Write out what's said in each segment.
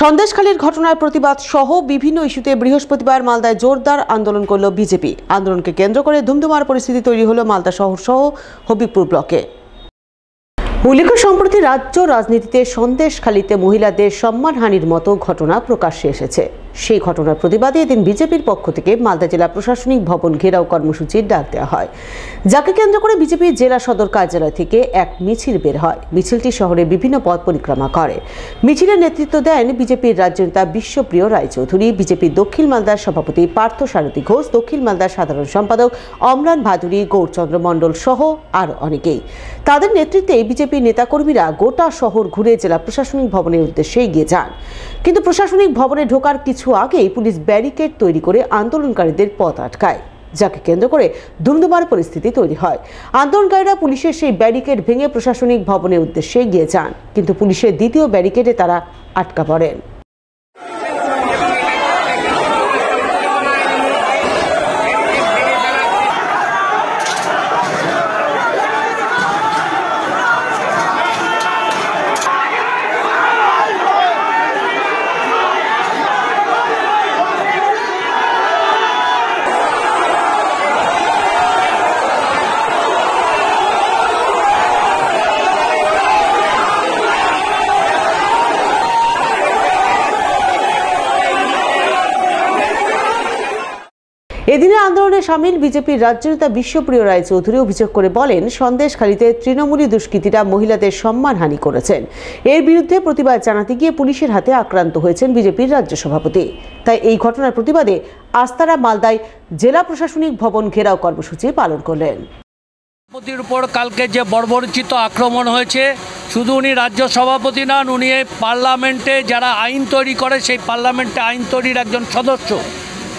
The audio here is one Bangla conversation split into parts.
সন্দেশখালীর ঘটনার প্রতিবাদ সহ বিভিন্ন ইস্যুতে বৃহস্পতিবার মালদায় জোরদার আন্দোলন করল বিজেপি। আন্দোলনকে কেন্দ্র করে ধুমধুমার পরিস্থিতি তৈরি হলো মালদা শহর সহ হবিবপুর ব্লকে। উল্লেখ্য, সম্প্রতি রাজ্য রাজনীতিতে সন্দেশখালীতে মহিলাদের সম্মানহানির মতো ঘটনা প্রকাশ্যে এসেছে। সেই ঘটনার প্রতিবাদে এদিন বিজেপির পক্ষ থেকে মালদা জেলা প্রশাসনিক ভবন ঘেরাও কর্মসূচির ডাক দেওয়া হয়, যাকে কেন্দ্র করে বিজেপির জেলা সদর কার্যালয় থেকে এক মিছিল বের হয়। মিছিলটি শহরে বিভিন্ন পথ পরিক্রমা করে। মিছিলের নেতৃত্ব দেন বিজেপির রাজ্য নেতা বিশ্বপ্রিয় রায়চৌধুরী, বিজেপির দক্ষিণ মালদার সভাপতি পার্থ সারথী ঘোষ, দক্ষিণ মালদার সাধারণ সম্পাদক অমরান ভাদুরী, গৌরচন্দ্র মণ্ডল সহ আরও অনেকেই। তাদের নেতৃত্বে বিজেপির নেতাকর্মীরা গোটা শহর ঘুরে জেলা প্রশাসনিক ভবনের উদ্দেশ্যে এগিয়ে যান। কিন্তু প্রশাসনিক ভবনে ঢোকার কিছু আগেই পুলিশ ব্যারিকেড তৈরি করে আন্দোলনকারীদের পথ আটকায়, যাকে কেন্দ্র করে ধুমধুমার পরিস্থিতি তৈরি হয়। আন্দোলনকারীরা পুলিশের সেই ব্যারিকেড ভেঙে প্রশাসনিক ভবনের উদ্দেশ্যে এগিয়ে যান, কিন্তু পুলিশের দ্বিতীয় ব্যারিকেডে তারা আটকা পড়েন। এদিনের আন্দোলনে সামিল বিজেপির রাজ্য নেতা বিশ্বপ্রিয় রায়চৌধুরী অভিযোগ করে বলেন, সন্দেশখালীতে তৃণমূলী দুষ্কৃতীরা মহিলাদের সম্মানহানি করেছেন। এর বিরুদ্ধে প্রতিবাদ জানাতে গিয়ে পুলিশের হাতে আক্রান্ত হয়েছেন বিজেপির রাজ্য সভাপতি। তাই এই ঘটনার প্রতিবাদে আজ তারা মালদায় জেলা প্রশাসনিক ভবন ঘেরাও কর্মসূচি পালন করলেন। সভাপতির উপর কালকে যে বর্বরচিত আক্রমণ হয়েছে, শুধু উনি রাজ্য সভাপতি নন, উনি পার্লামেন্টে যারা আইন তৈরি করে সেই পার্লামেন্টে আইন তৈরির একজন সদস্য।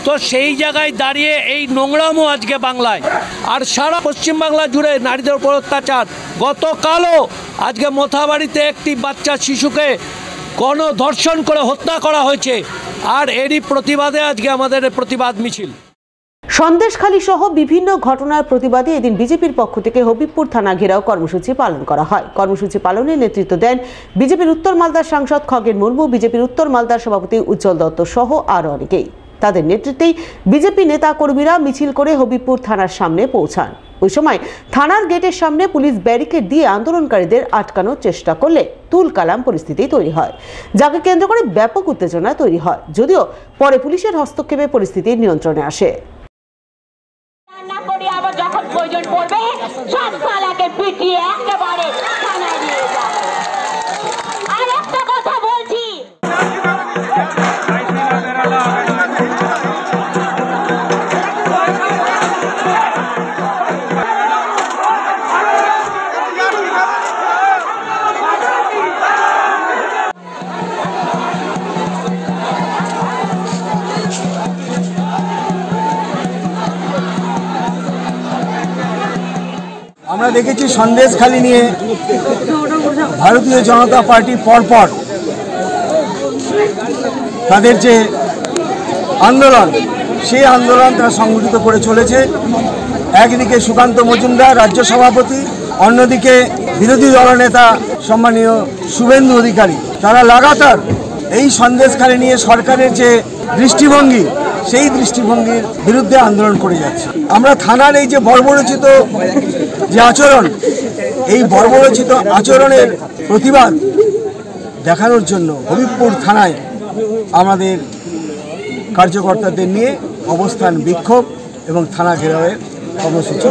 তো সেই জায়গায় দাঁড়িয়ে এই নোংরামো আজকে বাংলায় আর সারা পশ্চিমবাংলা জুড়ে নারীদের উপর অত্যাচার। গতকালও আজকে মোথাবাড়িতে একটি বাচ্চা শিশুকে গণধর্ষণ করে হত্যা করা হয়েছে, আর এরই প্রতিবাদে আজকে আমাদের প্রতিবাদ মিছিল। সন্দেশখালী সহ বিভিন্ন ঘটনার প্রতিবাদে এদিন বিজেপির পক্ষ থেকে হবিবপুর থানা ঘেরাও কর্মসূচি পালন করা হয়। কর্মসূচি পালনে নেতৃত্ব দেন বিজেপির উত্তর মালদার সাংসদ খগেন মুর্মু, বিজেপির উত্তর মালদার সভাপতি উজ্জ্বল দত্ত সহ আরও অনেকেই। তাদের নেতৃত্বেই বিজেপি নেতা কর্মীরা মিছিল করে হবিবপুর থানার সামনে পৌঁছান। ওই সময় থানার গেটের সামনে পুলিশ ব্যারিকেড দিয়ে আন্দোলনকারীদের আটকানোর চেষ্টা করলে তুলকালাম পরিস্থিতি তৈরি হয়, যাকে কেন্দ্র করে ব্যাপক উত্তেজনা তৈরি হয়। যদিও পরে পুলিশের হস্তক্ষেপে পরিস্থিতি নিয়ন্ত্রণে আসে। আমরা দেখেছি সন্দেশখালী নিয়ে ভারতীয় জনতা পার্টি পরপর তাদের যে আন্দোলন, সেই আন্দোলন তারা সংগঠিত করে চলেছে। একদিকে সুকান্ত মজুমদার রাজ্য সভাপতি, অন্যদিকে বিরোধী দলনেতা সম্মানীয় শুভেন্দু অধিকারী, তারা লাগাতার এই সন্দেশখালী নিয়ে সরকারের যে দৃষ্টিভঙ্গি, সেই দৃষ্টিভঙ্গির বিরুদ্ধে আন্দোলন করে যাচ্ছে। আমরা থানার এই যে বর্বরচিত যে আচরণ, এই বর্বরচিত আচরণের প্রতিবাদ দেখানোর জন্য হবিবপুর থানায় আমাদের কার্যকর্তাদের নিয়ে অবস্থান বিক্ষোভ এবং থানা ঘেরাওয়ের কর্মসূচি।